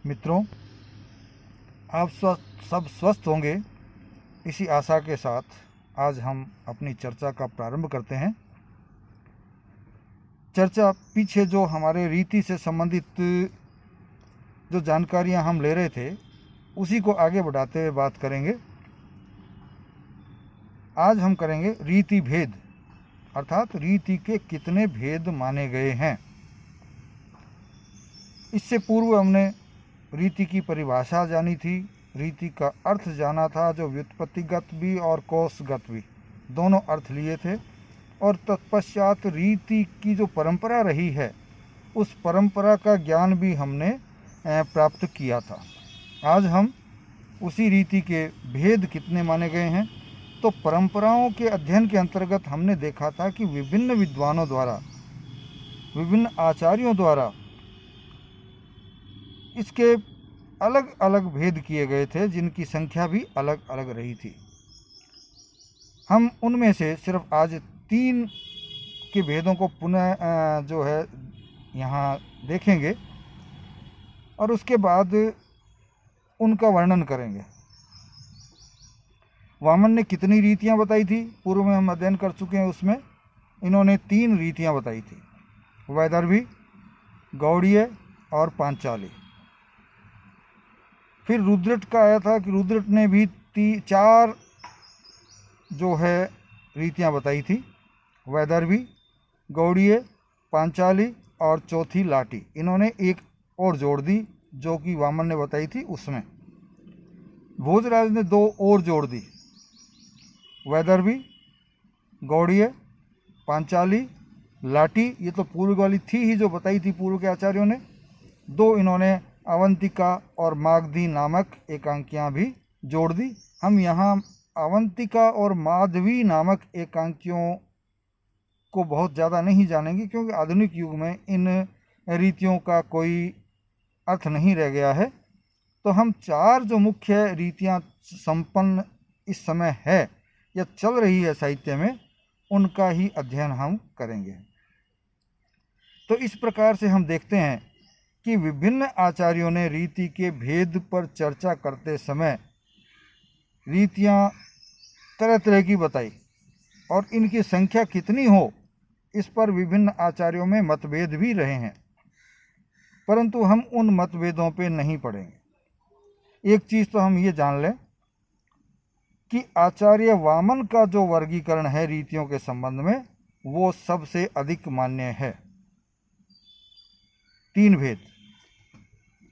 मित्रों, आप सब स्वस्थ होंगे, इसी आशा के साथ आज हम अपनी चर्चा का प्रारंभ करते हैं। चर्चा पीछे जो हमारे रीति से संबंधित जो जानकारियां हम ले रहे थे, उसी को आगे बढ़ाते हुए बात करेंगे। आज हम करेंगे रीति भेद, अर्थात रीति के कितने भेद माने गए हैं। इससे पूर्व हमने रीति की परिभाषा जानी थी, रीति का अर्थ जाना था, जो व्युत्पत्तिगत भी और कोशगत भी दोनों अर्थ लिए थे। और तत्पश्चात रीति की जो परंपरा रही है, उस परंपरा का ज्ञान भी हमने प्राप्त किया था। आज हम उसी रीति के भेद कितने माने गए हैं। तो परंपराओं के अध्ययन के अंतर्गत हमने देखा था कि विभिन्न विद्वानों द्वारा, विभिन्न आचार्यों द्वारा इसके अलग अलग भेद किए गए थे, जिनकी संख्या भी अलग अलग रही थी। हम उनमें से सिर्फ आज 3 के भेदों को पुनः जो है यहाँ देखेंगे और उसके बाद उनका वर्णन करेंगे। वामन ने कितनी रीतियाँ बताई थी, पूर्व में हम अध्ययन कर चुके हैं। उसमें इन्होंने 3 रीतियाँ बताई थी, वैदर्भी, गौड़ीय और पांचाली। फिर रुद्रट का आया था कि रुद्रट ने भी 4 जो है रीतियाँ बताई थी, वैदर्भी, गौड़ीय, पांचाली और चौथी लाटी। इन्होंने एक और जोड़ दी जो कि वामन ने बताई थी उसमें। भोजराज ने 2 और जोड़ दी, वैदर्भी, गौड़ीय, पांचाली, लाटी। ये तो पूर्व वाली थी ही जो बताई थी पूर्व के आचार्यों ने। 2 इन्होंने अवंतिका और मागधी नामक एकांकियाँ भी जोड़ दी। हम यहाँ अवंतिका और माधवी नामक एकांकियों को बहुत ज़्यादा नहीं जानेंगे, क्योंकि आधुनिक युग में इन रीतियों का कोई अर्थ नहीं रह गया है। तो हम 4 जो मुख्य रीतियाँ संपन्न इस समय है या चल रही है साहित्य में, उनका ही अध्ययन हम करेंगे। तो इस प्रकार से हम देखते हैं कि विभिन्न आचार्यों ने रीति के भेद पर चर्चा करते समय रीतियाँ तरह तरह की बताई, और इनकी संख्या कितनी हो, इस पर विभिन्न आचार्यों में मतभेद भी रहे हैं। परंतु हम उन मतभेदों पे नहीं पड़ेंगे। एक चीज़ तो हम ये जान लें कि आचार्य वामन का जो वर्गीकरण है रीतियों के संबंध में, वो सबसे अधिक मान्य है, 3 भेद।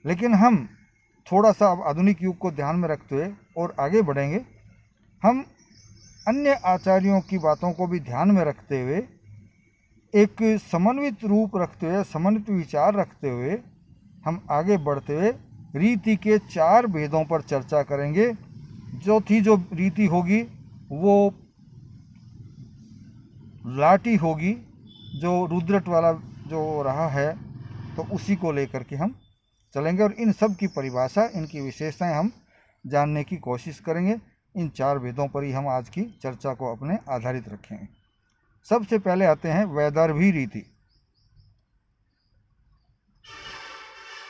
लेकिन हम थोड़ा सा अब आधुनिक युग को ध्यान में रखते हुए और आगे बढ़ेंगे। हम अन्य आचार्यों की बातों को भी ध्यान में रखते हुए, एक समन्वित रूप रखते हुए, समन्वित विचार रखते हुए हम आगे बढ़ते हुए रीति के 4 भेदों पर चर्चा करेंगे। चौथी जो रीति होगी वो लाटी होगी, जो रुद्रट वाला जो रहा है, तो उसी को लेकर के हम चलेंगे और इन सब की परिभाषा, इनकी विशेषताएं हम जानने की कोशिश करेंगे। इन 4 भेदों पर ही हम आज की चर्चा को अपने आधारित रखेंगे। सबसे पहले आते हैं वैदर्भी रीति।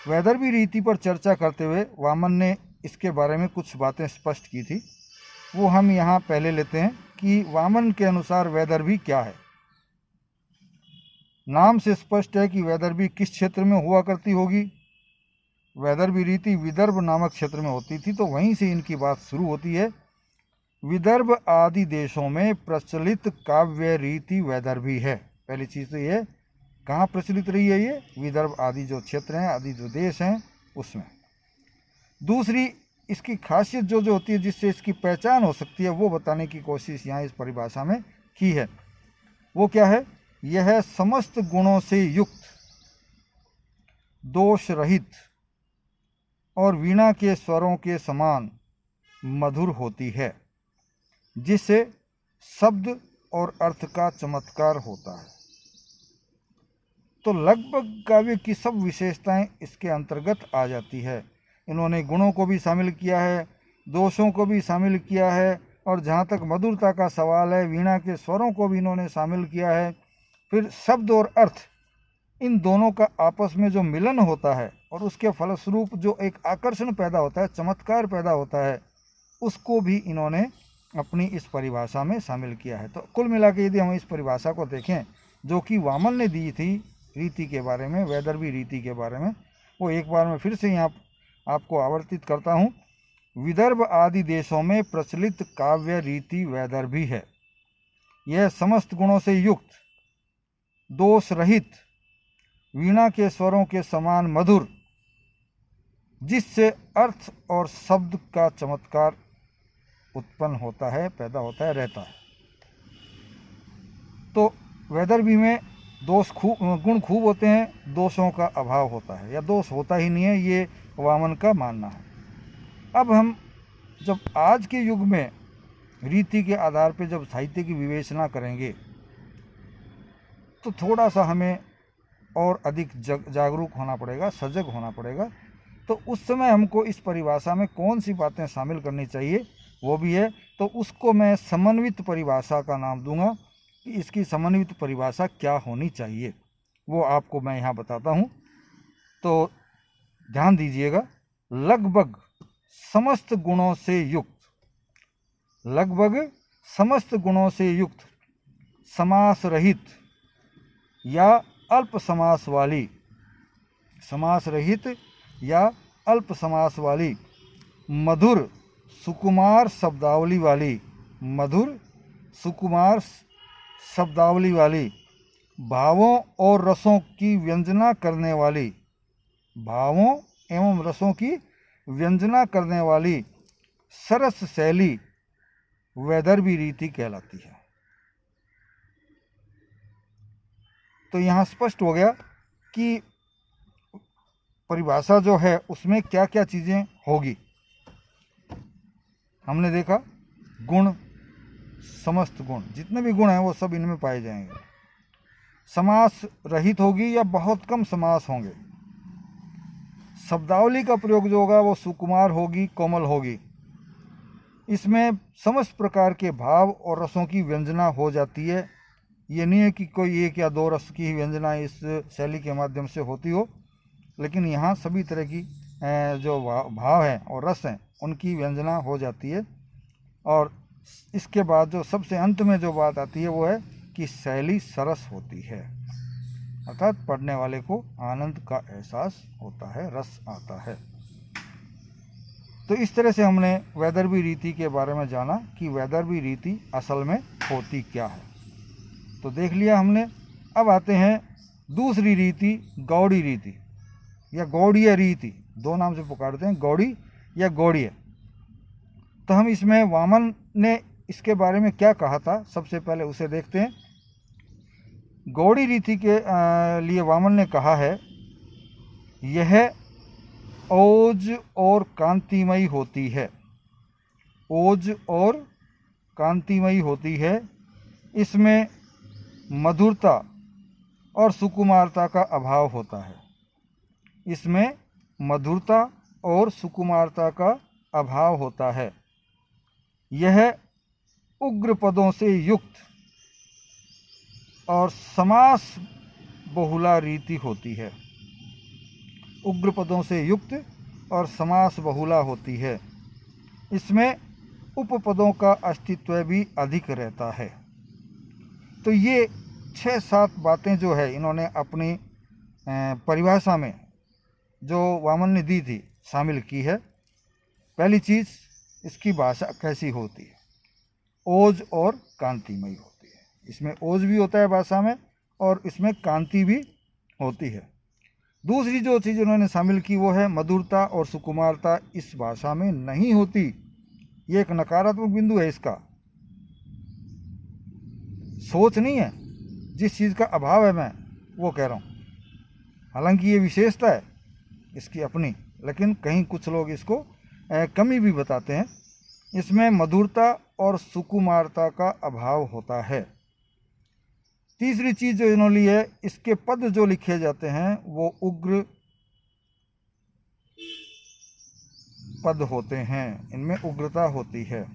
वैदर्भी रीति पर चर्चा करते हुए वामन ने इसके बारे में कुछ बातें स्पष्ट की थी, वो हम यहाँ पहले लेते हैं कि वामन के अनुसार वैदर्भी क्या है। नाम से स्पष्ट है कि वैदर्भी किस क्षेत्र में हुआ करती होगी। वैदर्भी रीति विदर्भ नामक क्षेत्र में होती थी, तो वहीं से इनकी बात शुरू होती है। विदर्भ आदि देशों में प्रचलित काव्य रीति वैदर्भी है। पहली चीज़ तो ये, कहाँ प्रचलित रही है ये? विदर्भ आदि जो क्षेत्र हैं, आदि जो देश हैं, उसमें। दूसरी इसकी खासियत जो होती है, जिससे इसकी पहचान हो सकती है, वो बताने की कोशिश यहाँ इस परिभाषा में की है। वो क्या है? यह समस्त गुणों से युक्त, दोष रहित और वीणा के स्वरों के समान मधुर होती है, जिससे शब्द और अर्थ का चमत्कार होता है। तो लगभग काव्य की सब विशेषताएं इसके अंतर्गत आ जाती है। इन्होंने गुणों को भी शामिल किया है, दोषों को भी शामिल किया है, और जहाँ तक मधुरता का सवाल है, वीणा के स्वरों को भी इन्होंने शामिल किया है। फिर शब्द और अर्थ, इन दोनों का आपस में जो मिलन होता है और उसके फलस्वरूप जो एक आकर्षण पैदा होता है, चमत्कार पैदा होता है, उसको भी इन्होंने अपनी इस परिभाषा में शामिल किया है। तो कुल मिला के यदि हम इस परिभाषा को देखें जो कि वामन ने दी थी रीति के बारे में, वैदर्भी रीति के बारे में, वो एक बार मैं फिर से यहाँ आपको आवर्तित करता हूँ। विदर्भ आदि देशों में प्रचलित काव्य रीति वैदर्भी है। यह समस्त गुणों से युक्त, दोष रहित, वीणा के स्वरों के समान मधुर, जिससे अर्थ और शब्द का चमत्कार उत्पन्न होता है, पैदा होता है, रहता है। तो वैदर्भी में गुण खूब होते हैं, दोषों का अभाव होता है या दोष होता ही नहीं है, ये वामन का मानना है। अब हम जब आज के युग में रीति के आधार पर जब साहित्य की विवेचना करेंगे तो थोड़ा सा हमें और अधिक जागरूक होना पड़ेगा, सजग होना पड़ेगा। तो उस समय हमको इस परिभाषा में कौन सी बातें शामिल करनी चाहिए वो भी है, तो उसको मैं समन्वित परिभाषा का नाम दूंगा कि इसकी समन्वित परिभाषा क्या होनी चाहिए, वो आपको मैं यहाँ बताता हूँ। तो ध्यान दीजिएगा। लगभग समस्त गुणों से युक्त, लगभग समस्त गुणों से युक्त, समास रहित या अल्प समास वाली, समास रहित या अल्प समास वाली, मधुर सुकुमार शब्दावली वाली, मधुर सुकुमार शब्दावली वाली, भावों और रसों की व्यंजना करने वाली, भावों एवं रसों की व्यंजना करने वाली सरस शैली वैदर्भी रीति कहलाती है। तो यहाँ स्पष्ट हो गया कि परिभाषा जो है उसमें क्या क्या चीज़ें होगी। हमने देखा गुण, समस्त गुण, जितने भी गुण हैं वो सब इनमें पाए जाएंगे। समास रहित होगी या बहुत कम समास होंगे। शब्दावली का प्रयोग जो होगा वो सुकुमार होगी, कोमल होगी। इसमें समस्त प्रकार के भाव और रसों की व्यंजना हो जाती है। ये नहीं है कि कोई एक या दो रस की ही व्यंजना इस शैली के माध्यम से होती हो, लेकिन यहाँ सभी तरह की जो भाव हैं और रस हैं उनकी व्यंजना हो जाती है। और इसके बाद जो सबसे अंत में जो बात आती है वो है कि शैली सरस होती है, अर्थात पढ़ने वाले को आनंद का एहसास होता है, रस आता है। तो इस तरह से हमने वैदर्भी रीति के बारे में जाना कि वैदर्भी रीति असल में होती क्या है। तो देख लिया हमने। अब आते हैं दूसरी रीति, गौड़ी रीति या गौड़ीय रीति, दो नाम से पुकारते हैं, गौड़ी या गौड़ीय। तो हम इसमें वामन ने इसके बारे में क्या कहा था, सबसे पहले उसे देखते हैं। गौड़ी रीति के लिए वामन ने कहा है, यह ओज और कांतिमयी होती है, ओज और कांतिमयी होती है। इसमें मधुरता और सुकुमारता का अभाव होता है, इसमें मधुरता और सुकुमारता का अभाव होता है। यह उग्र पदों से युक्त और समास बहुला रीति होती है, उग्र पदों से युक्त और समास बहुला होती है। इसमें उपपदों का अस्तित्व भी अधिक रहता है। तो ये 6-7 बातें जो है इन्होंने अपनी परिभाषा में जो वामन ने दी थी शामिल की है। पहली चीज़, इसकी भाषा कैसी होती है, ओज और कांतिमयी होती है। इसमें ओज भी होता है भाषा में और इसमें कांति भी होती है। दूसरी जो चीज़ उन्होंने शामिल की वो है मधुरता और सुकुमारता इस भाषा में नहीं होती। ये एक नकारात्मक बिंदु है, इसका सोच नहीं है, जिस चीज़ का अभाव है मैं वो कह रहा हूँ। हालांकि ये विशेषता है इसकी अपनी, लेकिन कहीं कुछ लोग इसको कमी भी बताते हैं। इसमें मधुरता और सुकुमारता का अभाव होता है। तीसरी चीज़ जो इन्होंने ली है, इसके पद जो लिखे जाते हैं वो उग्र पद होते हैं, इनमें उग्रता होती है।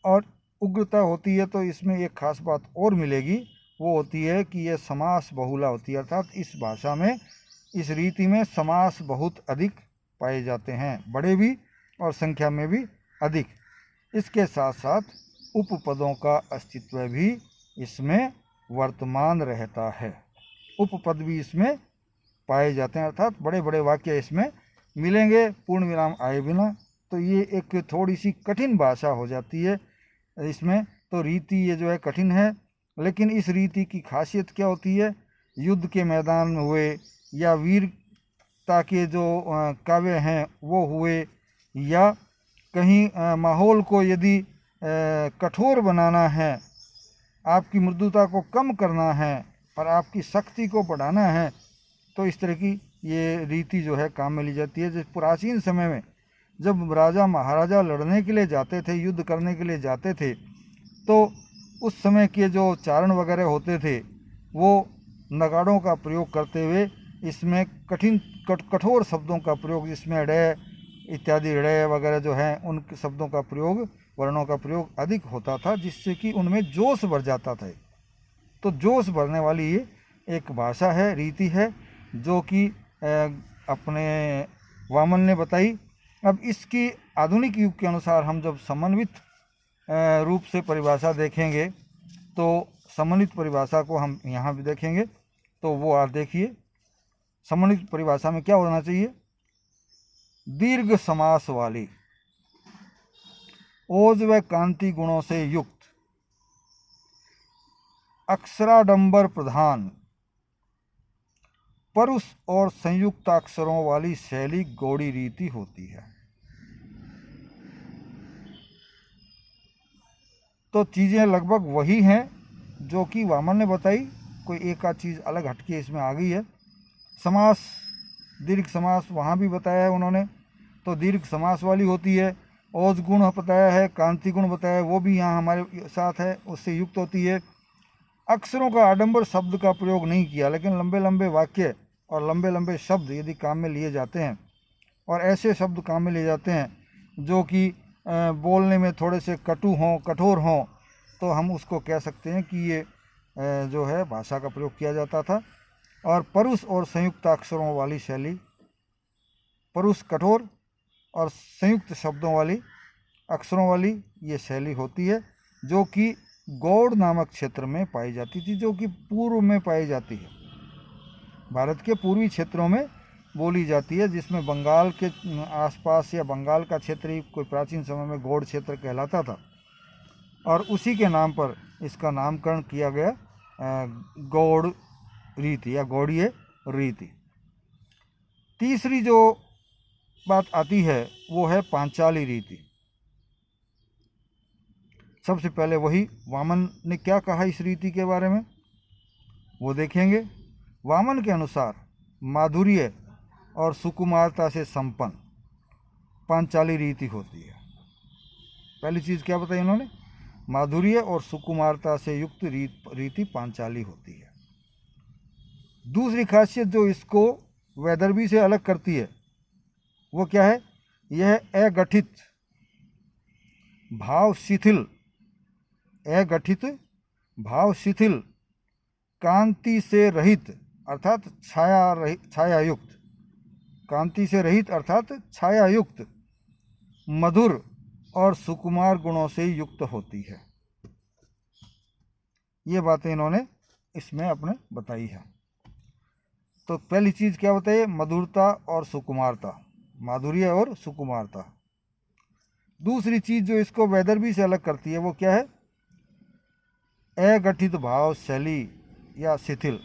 और उग्रता होती है तो इसमें एक खास बात और मिलेगी, वो होती है कि ये समास बहुला होती है, अर्थात इस भाषा में, इस रीति में समास बहुत अधिक पाए जाते हैं, बड़े भी और संख्या में भी अधिक। इसके साथ साथ उपपदों का अस्तित्व भी इसमें वर्तमान रहता है, उपपद भी इसमें पाए जाते हैं, अर्थात बड़े बड़े वाक्य इसमें मिलेंगे पूर्ण विराम आए बिना। तो ये एक थोड़ी सी कठिन भाषा हो जाती है इसमें। तो रीति ये जो है कठिन है, लेकिन इस रीति की खासियत क्या होती है, युद्ध के मैदान में हुए या वीरता के जो काव्य हैं वो हुए, या कहीं माहौल को यदि कठोर बनाना है, आपकी मृदुता को कम करना है और आपकी शक्ति को बढ़ाना है, तो इस तरह की ये रीति जो है काम में ली जाती है। जैसे प्राचीन समय में जब राजा महाराजा लड़ने के लिए जाते थे, युद्ध करने के लिए जाते थे, तो उस समय के जो चारण वगैरह होते थे वो नगाड़ों का प्रयोग करते हुए इसमें कठोर शब्दों का प्रयोग, जिसमें ड़ इत्यादि ड़ वगैरह जो हैं उन शब्दों का प्रयोग, वर्णों का प्रयोग अधिक होता था, जिससे कि उनमें जोश भर जाता था। तो जोश भरने वाली ये एक भाषा है, रीति है, जो कि अपने वामन ने बताई। अब इसकी आधुनिक युग के अनुसार हम जब समन्वित रूप से परिभाषा देखेंगे, तो समन्वित परिभाषा को हम यहाँ भी देखेंगे। तो वो आप देखिए, समन्वित परिभाषा में क्या होना चाहिए, दीर्घ समास वाली, ओज व कांति गुणों से युक्त, अक्षराडंबर प्रधान, परुष और संयुक्ताक्षरों वाली शैली गौड़ी रीति होती है। तो चीज़ें लगभग वही हैं जो कि वामन ने बताई, कोई एक आध चीज़ अलग हटके इसमें आ गई है। समास, दीर्घ समास वहाँ भी बताया है उन्होंने, तो दीर्घ समास वाली होती है। ओज गुण बताया है, कांति गुण बताया है, वो भी यहाँ हमारे साथ है, उससे युक्त होती है। अक्षरों का आडंबर शब्द का प्रयोग नहीं किया, लेकिन लंबे लंबे वाक्य और लंबे लंबे शब्द यदि काम में लिए जाते हैं, और ऐसे शब्द काम में लिए जाते हैं जो कि बोलने में थोड़े से कटु हों, कठोर हों, तो हम उसको कह सकते हैं कि ये जो है भाषा का प्रयोग किया जाता था। और परुष और संयुक्त अक्षरों वाली शैली, परुष कठोर और संयुक्त शब्दों वाली, अक्षरों वाली ये शैली होती है, जो कि गौड़ नामक क्षेत्र में पाई जाती थी, जो कि पूर्व में पाई जाती है, भारत के पूर्वी क्षेत्रों में बोली जाती है, जिसमें बंगाल के आसपास या बंगाल का क्षेत्र ही कोई प्राचीन समय में गौड़ क्षेत्र कहलाता था, और उसी के नाम पर इसका नामकरण किया गया गौड़ रीति या गौड़ीय रीति। तीसरी जो बात आती है वो है पांचाली रीति। सबसे पहले वही वामन ने क्या कहा इस रीति के बारे में वो देखेंगे। वामन के अनुसार माधुर्य और सुकुमारता से संपन्न पांचाली रीति होती है। पहली चीज़ क्या बताई उन्होंने, माधुर्य और सुकुमारता से युक्त रीति पांचाली होती है। दूसरी खासियत जो इसको वैदर्भी से अलग करती है वो क्या है, यह अगठित, भाव शिथिल, अगठित भाव शिथिल, कांति से रहित अर्थात छाया युक्त, कांति से रहित अर्थात छाया युक्त, मधुर और सुकुमार गुणों से युक्त होती है। ये बातें इन्होंने इसमें अपने बताई है। तो पहली चीज़ क्या बताइए, मधुरता और सुकुमारता, माधुर्य और सुकुमारता। दूसरी चीज़ जो इसको वैदर्भी से अलग करती है वो क्या है, अगठित भाव शैली या शिथिल।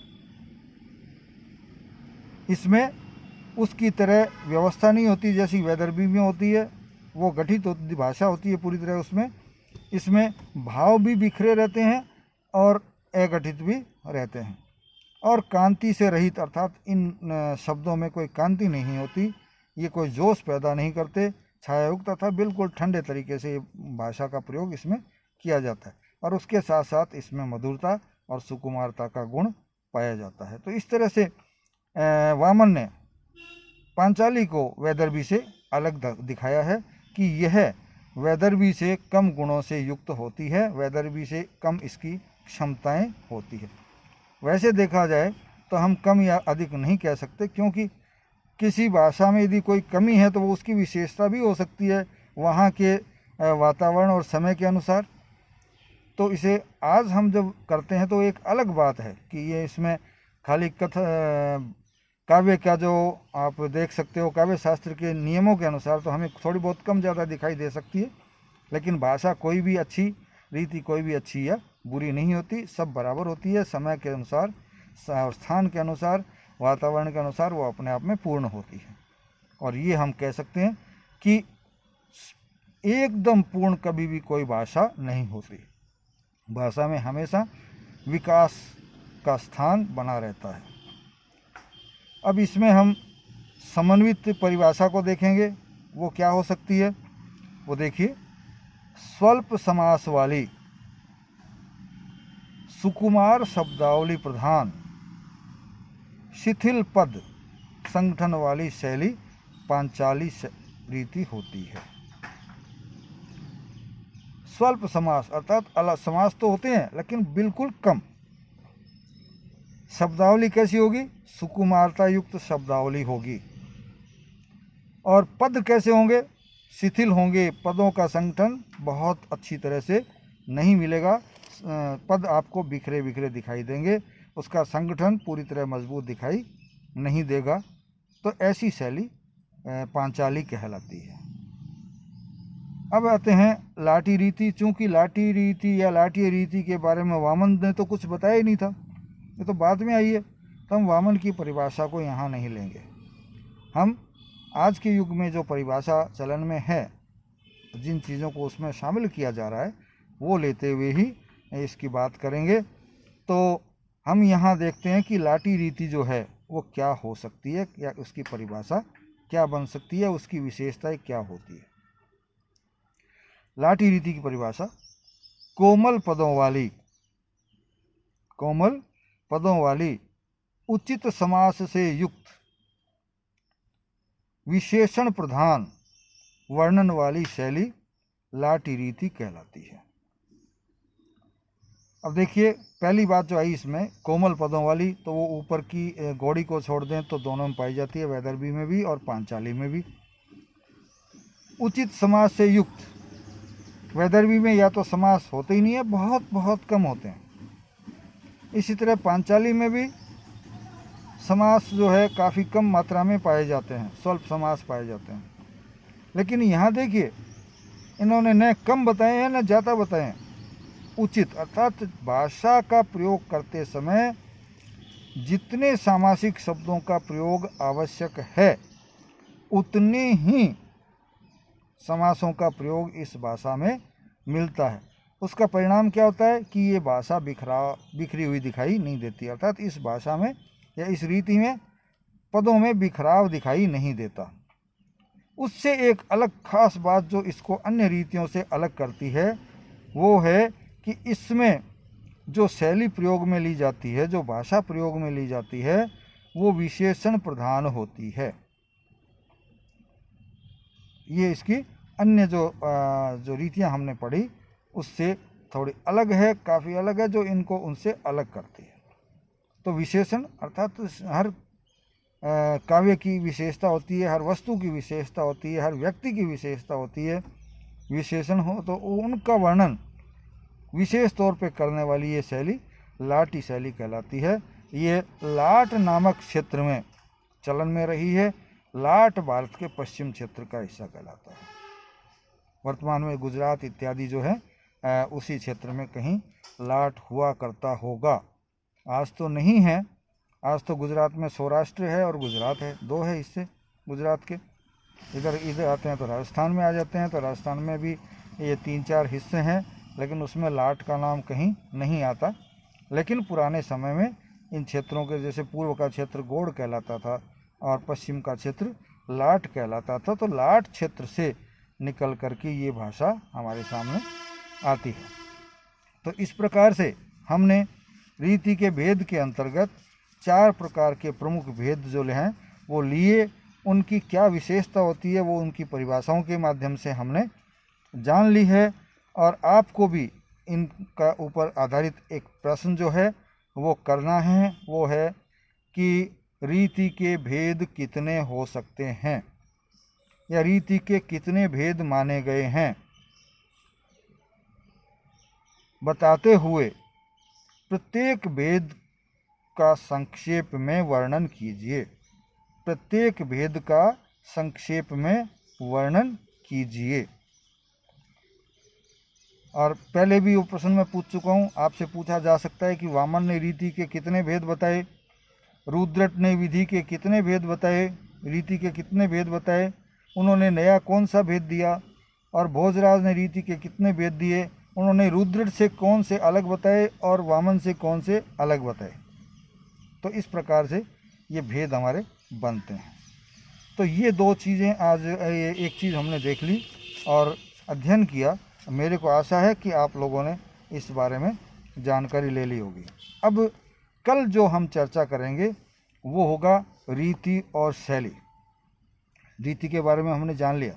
इसमें उसकी तरह व्यवस्था नहीं होती जैसी वैदर्भी में होती है, वो गठित भाषा होती है पूरी तरह उसमें। इसमें भाव भी बिखरे रहते हैं और अगठित भी रहते हैं, और कांति से रहित अर्थात इन शब्दों में कोई कांति नहीं होती, ये कोई जोश पैदा नहीं करते, छायायुक्त तथा बिल्कुल ठंडे तरीके से भाषा का प्रयोग इसमें किया जाता है, और उसके साथ साथ इसमें मधुरता और सुकुमारता का गुण पाया जाता है। तो इस तरह से वामन ने पांचाली को वैदर्भी से अलग दिखाया है कि यह वैदर्भी से कम गुणों से युक्त होती है, वैदर्भी से कम इसकी क्षमताएं होती है। वैसे देखा जाए तो हम कम या अधिक नहीं कह सकते, क्योंकि किसी भाषा में यदि कोई कमी है तो वो उसकी विशेषता भी हो सकती है वहाँ के वातावरण और समय के अनुसार। तो इसे आज हम जब करते हैं तो एक अलग बात है कि ये इसमें खाली काव्य का जो आप देख सकते हो, काव्य शास्त्र के नियमों के अनुसार तो हमें थोड़ी बहुत कम ज़्यादा दिखाई दे सकती है, लेकिन भाषा कोई भी अच्छी, रीति कोई भी अच्छी या बुरी नहीं होती, सब बराबर होती है। समय के अनुसार, स्थान के अनुसार, वातावरण के अनुसार वो अपने आप में पूर्ण होती है। और ये हम कह सकते हैं कि एकदम पूर्ण कभी भी कोई भाषा नहीं होती। भाषा में हमेशा विकास का स्थान बना रहता है। अब इसमें हम समन्वित परिभाषा को देखेंगे, वो क्या हो सकती है। वो देखिए, स्वल्प समास वाली, सुकुमार शब्दावली प्रधान, शिथिल पद संगठन वाली शैली पांचाली रीति होती है। स्वल्प समास अर्थात अलग समास तो होते हैं लेकिन बिल्कुल कम। शब्दावली कैसी होगी? सुकुमारता युक्त शब्दावली होगी। और पद कैसे होंगे? शिथिल होंगे। पदों का संगठन बहुत अच्छी तरह से नहीं मिलेगा, पद आपको बिखरे बिखरे दिखाई देंगे, उसका संगठन पूरी तरह मजबूत दिखाई नहीं देगा। तो ऐसी शैली पांचाली कहलाती है। अब आते हैं लाठी रीति। चूंकि लाठी रीति या लाठी रीति के बारे में वामन ने तो कुछ बताया ही नहीं था, ये तो बाद में आई है, तो हम वामन की परिभाषा को यहाँ नहीं लेंगे। हम आज के युग में जो परिभाषा चलन में है, जिन चीज़ों को उसमें शामिल किया जा रहा है, वो लेते हुए ही इसकी बात करेंगे। तो हम यहाँ देखते हैं कि लाठी रीति जो है वो क्या हो सकती है, या उसकी परिभाषा क्या बन सकती है, उसकी विशेषताएं क्या होती है। लाठी रीति की परिभाषा: कोमल पदों वाली उचित समास से युक्त विशेषण प्रधान वर्णन वाली शैली लाठी रीति कहलाती है। अब देखिए, पहली बात जो आई इसमें कोमल पदों वाली, तो वो ऊपर की गौड़ी को छोड़ दें तो दोनों में पाई जाती है, वैदर्भी में भी और पांचाली में भी। उचित समास से युक्त, वैदर्भी में या तो समास होते ही नहीं है, बहुत बहुत कम होते हैं। इसी तरह पांचाली में भी समास जो है काफ़ी कम मात्रा में पाए जाते हैं, स्वल्प समास पाए जाते हैं। लेकिन यहाँ देखिए, इन्होंने न कम बताए हैं न ज़्यादा बताए हैं। उचित अर्थात भाषा का प्रयोग करते समय जितने सामासिक शब्दों का प्रयोग आवश्यक है, उतने ही समासों का प्रयोग इस भाषा में मिलता है। उसका परिणाम क्या होता है कि ये भाषा बिखरी हुई दिखाई नहीं देती, अर्थात इस भाषा में या इस रीति में पदों में बिखराव दिखाई नहीं देता। उससे एक अलग खास बात जो इसको अन्य रीतियों से अलग करती है, वो है कि इसमें जो शैली प्रयोग में ली जाती है, जो भाषा प्रयोग में ली जाती है, वो विशेषण प्रधान होती है। ये इसकी अन्य जो रीतियां हमने पढ़ी उससे थोड़ी अलग है, काफ़ी अलग है, जो इनको उनसे अलग करती है। तो विशेषण अर्थात हर काव्य की विशेषता होती है, हर वस्तु की विशेषता होती है, हर व्यक्ति की विशेषता होती है। विशेषण हो तो उनका वर्णन विशेष तौर पे करने वाली ये शैली लाठी शैली कहलाती है। ये लाट नामक क्षेत्र में चलन में रही है। लाट भारत के पश्चिम क्षेत्र का हिस्सा कहलाता है। वर्तमान में गुजरात इत्यादि जो है उसी क्षेत्र में कहीं लाट हुआ करता होगा। आज तो नहीं है, आज तो गुजरात में सौराष्ट्र है और गुजरात है, दो है हिस्से गुजरात के। इधर आते हैं तो राजस्थान में आ जाते हैं, तो राजस्थान में भी ये 3-4 हिस्से हैं, लेकिन उसमें लाट का नाम कहीं नहीं आता। लेकिन पुराने समय में इन क्षेत्रों के, जैसे पूर्व का क्षेत्र गोड़ कहलाता था और पश्चिम का क्षेत्र लाट कहलाता था, तो लाट क्षेत्र से निकल करके ये भाषा हमारे सामने आती है। तो इस प्रकार से हमने रीति के भेद के अंतर्गत 4 प्रकार के प्रमुख भेद जो हैं वो लिए। उनकी क्या विशेषता होती है वो उनकी परिभाषाओं के माध्यम से हमने जान ली है। और आपको भी इनका ऊपर आधारित एक प्रश्न जो है वो करना है, वो है कि रीति के भेद कितने हो सकते हैं या रीति के कितने भेद माने गए हैं, बताते हुए प्रत्येक भेद का संक्षेप में वर्णन कीजिए। प्रत्येक भेद का संक्षेप में वर्णन कीजिए। और पहले भी वो प्रश्न मैं पूछ चुका हूँ, आपसे पूछा जा सकता है कि वामन ने रीति के कितने भेद बताए, रुद्रट ने विधि के कितने भेद बताए, रीति के कितने भेद बताए, उन्होंने नया कौन सा भेद दिया, और भोजराज ने रीति के कितने भेद दिए, उन्होंने रुद्रट से कौन से अलग बताए और वामन से कौन से अलग बताए। तो इस प्रकार से ये भेद हमारे बनते हैं। तो ये दो चीज़ें आज एक चीज़ हमने देख ली और अध्ययन किया। मेरे को आशा है कि आप लोगों ने इस बारे में जानकारी ले ली होगी। अब कल जो हम चर्चा करेंगे वो होगा रीति और शैली। रीति के बारे में हमने जान लिया,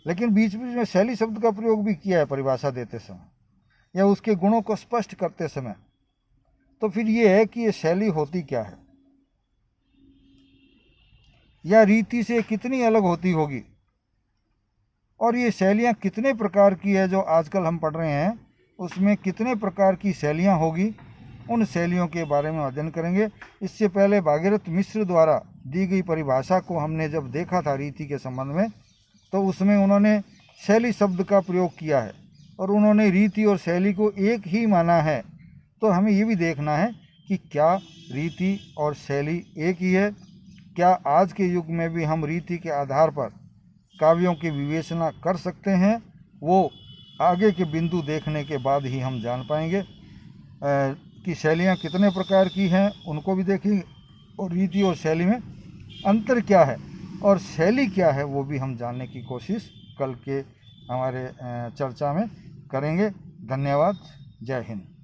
लेकिन बीच बीच में शैली शब्द का प्रयोग भी किया है परिभाषा देते समय या उसके गुणों को स्पष्ट करते समय। तो फिर ये है कि ये शैली होती क्या है या रीति से कितनी अलग होती होगी, और ये शैलियाँ कितने प्रकार की है जो आजकल हम पढ़ रहे हैं, उसमें कितने प्रकार की शैलियाँ होगी, उन शैलियों के बारे में अध्ययन करेंगे। इससे पहले भागीरथ मिश्र द्वारा दी गई परिभाषा को हमने जब देखा था रीति के संबंध में, तो उसमें उन्होंने शैली शब्द का प्रयोग किया है और उन्होंने रीति और शैली को एक ही माना है। तो हमें ये भी देखना है कि क्या रीति और शैली एक ही है, क्या आज के युग में भी हम रीति के आधार पर काव्यों की विवेचना कर सकते हैं। वो आगे के बिंदु देखने के बाद ही हम जान पाएंगे कि शैलियाँ कितने प्रकार की हैं, उनको भी देखेंगे, और रीति और शैली में अंतर क्या है और शैली क्या है वो भी हम जानने की कोशिश कल के हमारे चर्चा में करेंगे। धन्यवाद। जय हिंद।